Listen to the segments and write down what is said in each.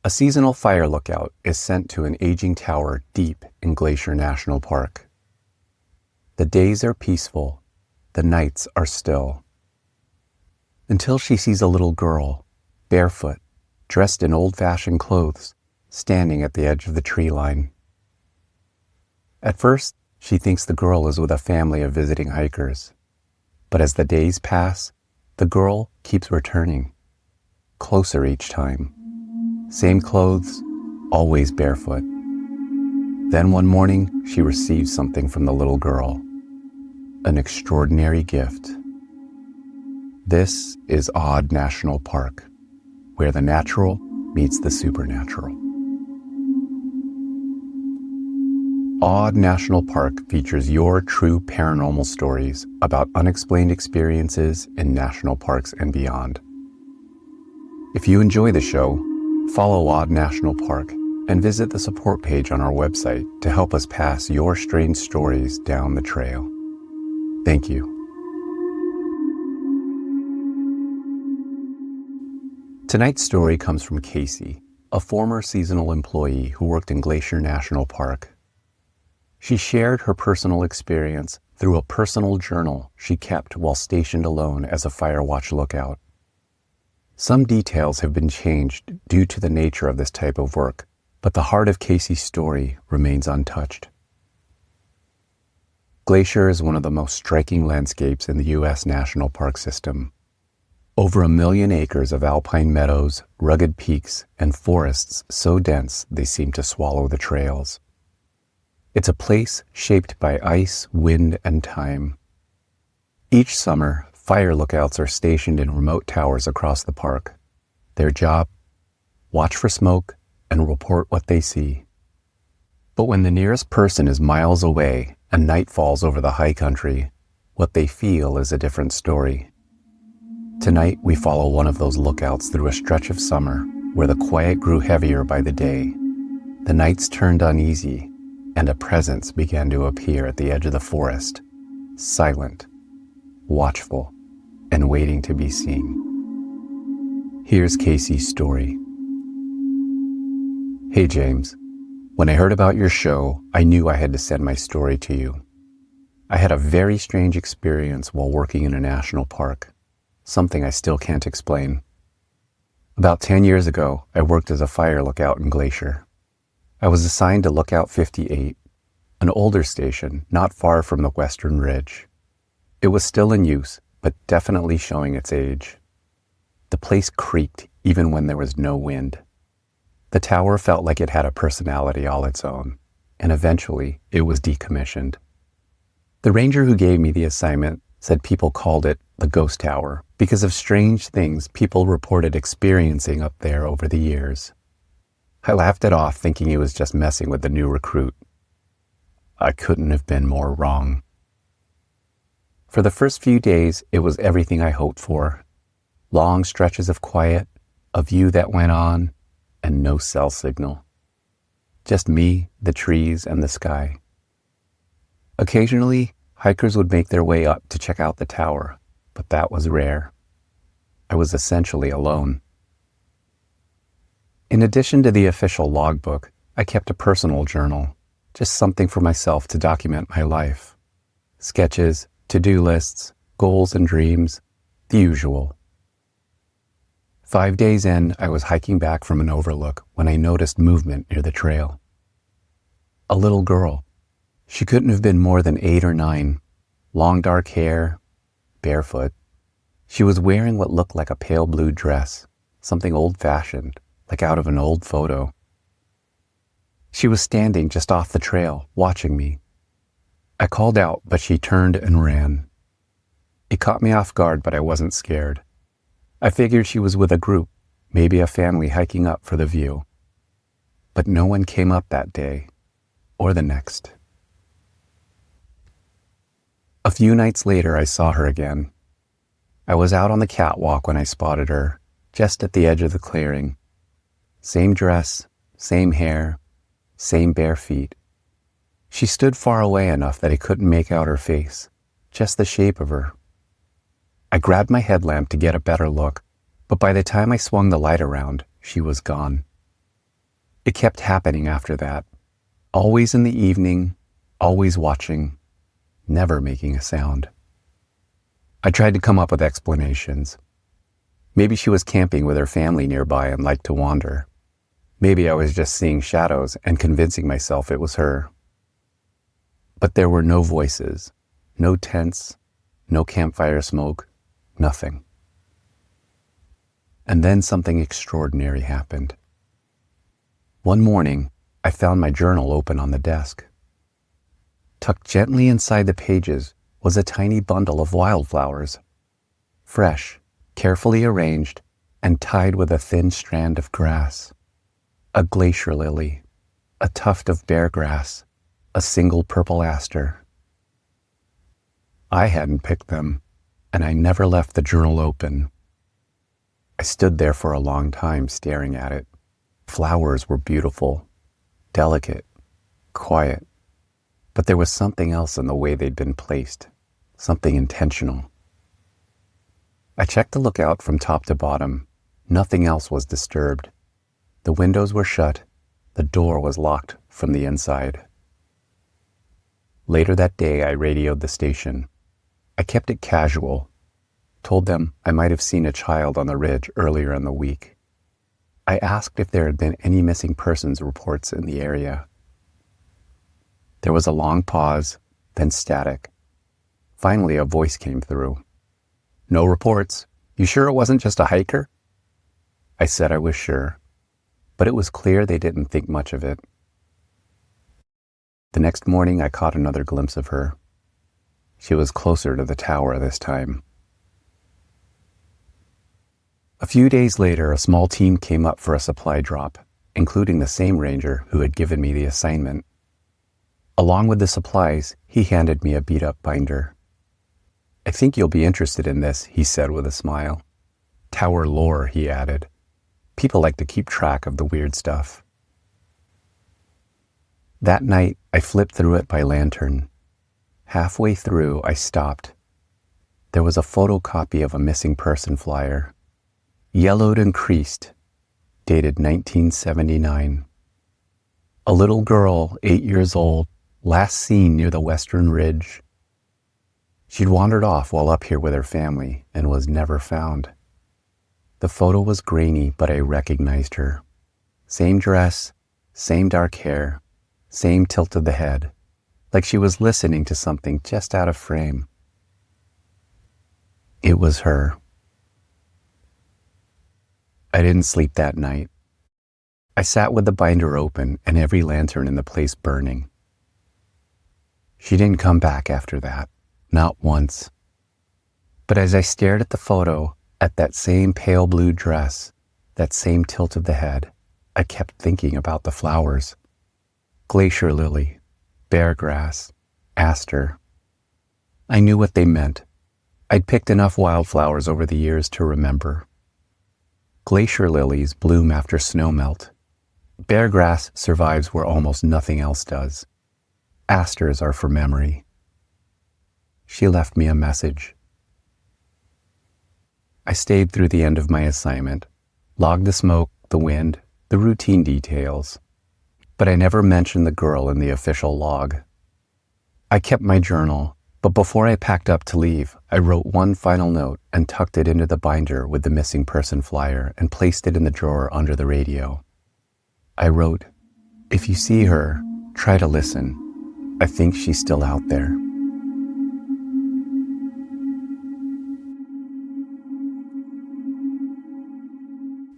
A seasonal fire lookout is sent to an aging tower deep in Glacier National Park. The days are peaceful, the nights are still. Until she sees a little girl, barefoot, dressed in old-fashioned clothes, standing at the edge of the tree line. At first, she thinks the girl is with a family of visiting hikers. But as the days pass, the girl keeps returning, closer each time. Same clothes, always barefoot. Then one morning, she receives something from the little girl, an extraordinary gift. This is Odd National Park, where the natural meets the supernatural. Odd National Park features your true paranormal stories about unexplained experiences in national parks and beyond. If you enjoy the show, follow Odd National Park and visit the support page on our website to help us pass your strange stories down the trail. Thank you. Tonight's story comes from Casey, a former seasonal employee who worked in Glacier National Park. She shared her personal experience through a personal journal she kept while stationed alone as a fire watch lookout. Some details have been changed due to the nature of this type of work, but the heart of Casey's story remains untouched. Glacier is one of the most striking landscapes in the U.S. National Park system. Over 1 million acres of alpine meadows, rugged peaks, and forests so dense they seem to swallow the trails. It's a place shaped by ice, wind, and time. Each summer, fire lookouts are stationed in remote towers across the park. Their job? Watch for smoke and report what they see. But when the nearest person is miles away and night falls over the high country, what they feel is a different story. Tonight, we follow one of those lookouts through a stretch of summer where the quiet grew heavier by the day. The nights turned uneasy, and a presence began to appear at the edge of the forest, silent, watchful, and waiting to be seen. Here's Casey's story. Hey James, when I heard about your show, I knew I had to send my story to you. I had a very strange experience while working in a national park, something I still can't explain. About 10 years ago, I worked as a fire lookout in Glacier. I was assigned to Lookout 58, an older station not far from the Western Ridge. It was still in use, but definitely showing its age. The place creaked even when there was no wind. The tower felt like it had a personality all its own, and eventually it was decommissioned. The ranger who gave me the assignment said people called it the ghost tower because of strange things people reported experiencing up there over the years. I laughed it off, thinking he was just messing with the new recruit. I couldn't have been more wrong. For the first few days, it was everything I hoped for. Long stretches of quiet, a view that went on, and no cell signal. Just me, the trees, and the sky. Occasionally, hikers would make their way up to check out the tower, but that was rare. I was essentially alone. In addition to the official logbook, I kept a personal journal, just something for myself to document my life. Sketches, to-do lists, goals and dreams, the usual. 5 days in, I was hiking back from an overlook when I noticed movement near the trail. A little girl. She couldn't have been more than 8 or 9. Long dark hair, barefoot. She was wearing what looked like a pale blue dress, something old-fashioned, like out of an old photo. She was standing just off the trail, watching me. I called out, but she turned and ran. It caught me off guard, but I wasn't scared. I figured she was with a group, maybe a family hiking up for the view. But no one came up that day, or the next. A few nights later, I saw her again. I was out on the catwalk when I spotted her, just at the edge of the clearing. Same dress, same hair, same bare feet. She stood far away enough that I couldn't make out her face, just the shape of her. I grabbed my headlamp to get a better look, but by the time I swung the light around, she was gone. It kept happening after that, always in the evening, always watching, never making a sound. I tried to come up with explanations. Maybe she was camping with her family nearby and liked to wander. Maybe I was just seeing shadows and convincing myself it was her. But there were no voices, no tents, no campfire smoke, nothing. And then something extraordinary happened. One morning, I found my journal open on the desk. Tucked gently inside the pages was a tiny bundle of wildflowers, fresh, carefully arranged, and tied with a thin strand of grass. A glacier lily, a tuft of bear grass, a single purple aster. I hadn't picked them, and I never left the journal open. I stood there for a long time staring at it. Flowers were beautiful, delicate, quiet, but there was something else in the way they'd been placed, something intentional. I checked the lookout from top to bottom. Nothing else was disturbed. The windows were shut. The door was locked from the inside. Later that day, I radioed the station. I kept it casual, told them I might have seen a child on the ridge earlier in the week. I asked if there had been any missing persons reports in the area. There was a long pause, then static. Finally, a voice came through. "No reports. You sure it wasn't just a hiker?" I said I was sure, but it was clear they didn't think much of it. The next morning, I caught another glimpse of her. She was closer to the tower this time. A few days later, a small team came up for a supply drop, including the same ranger who had given me the assignment. Along with the supplies, he handed me a beat-up binder. "I think you'll be interested in this," he said with a smile. "Tower lore," he added. "People like to keep track of the weird stuff." That night, I flipped through it by lantern. Halfway through, I stopped. There was a photocopy of a missing person flyer, yellowed and creased, dated 1979. A little girl, 8 years old, last seen near the western ridge. She'd wandered off while up here with her family and was never found. The photo was grainy, but I recognized her. Same dress, same dark hair, same tilt of the head, like she was listening to something just out of frame. It was her. I didn't sleep that night. I sat with the binder open and every lantern in the place burning. She didn't come back after that, not once. But as I stared at the photo, at that same pale blue dress, that same tilt of the head, I kept thinking about the flowers. Glacier lily, bear grass, aster. I knew what they meant. I'd picked enough wildflowers over the years to remember. Glacier lilies bloom after snowmelt. Bear grass survives where almost nothing else does. Asters are for memory. She left me a message. I stayed through the end of my assignment, logged the smoke, the wind, the routine details, but I never mentioned the girl in the official log. I kept my journal, but before I packed up to leave, I wrote one final note and tucked it into the binder with the missing person flyer and placed it in the drawer under the radio. I wrote, "If you see her, try to listen. I think she's still out there."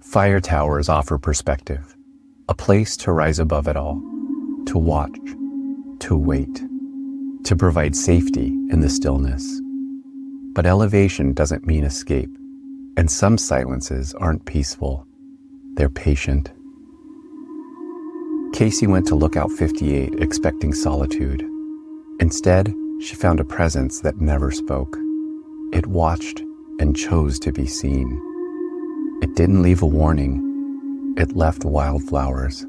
Fire towers offer perspective, a place to rise above it all, to watch, to wait, to provide safety in the stillness. But elevation doesn't mean escape, and some silences aren't peaceful, they're patient. Casey went to Lookout 58 expecting solitude. Instead, she found a presence that never spoke. It watched and chose to be seen. It didn't leave a warning. It left wildflowers.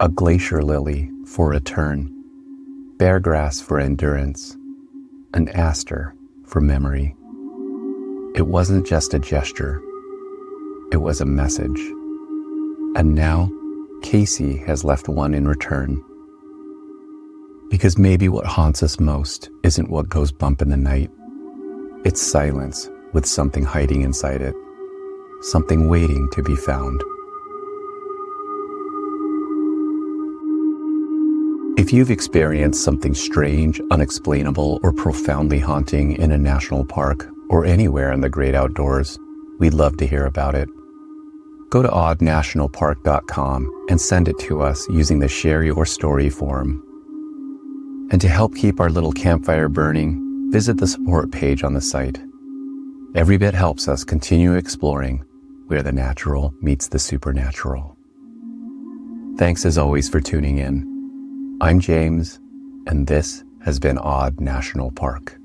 A glacier lily for return, bear grass for endurance, an aster for memory. It wasn't just a gesture. It was a message. And now, Casey has left one in return. Because maybe what haunts us most isn't what goes bump in the night. It's silence with something hiding inside it, something waiting to be found. If you've experienced something strange, unexplainable, or profoundly haunting in a national park or anywhere in the great outdoors, we'd love to hear about it. Go to oddnationalpark.com and send it to us using the Share Your Story form. And to help keep our little campfire burning, visit the support page on the site. Every bit helps us continue exploring where the natural meets the supernatural. Thanks as always for tuning in. I'm James, and this has been Odd National Park.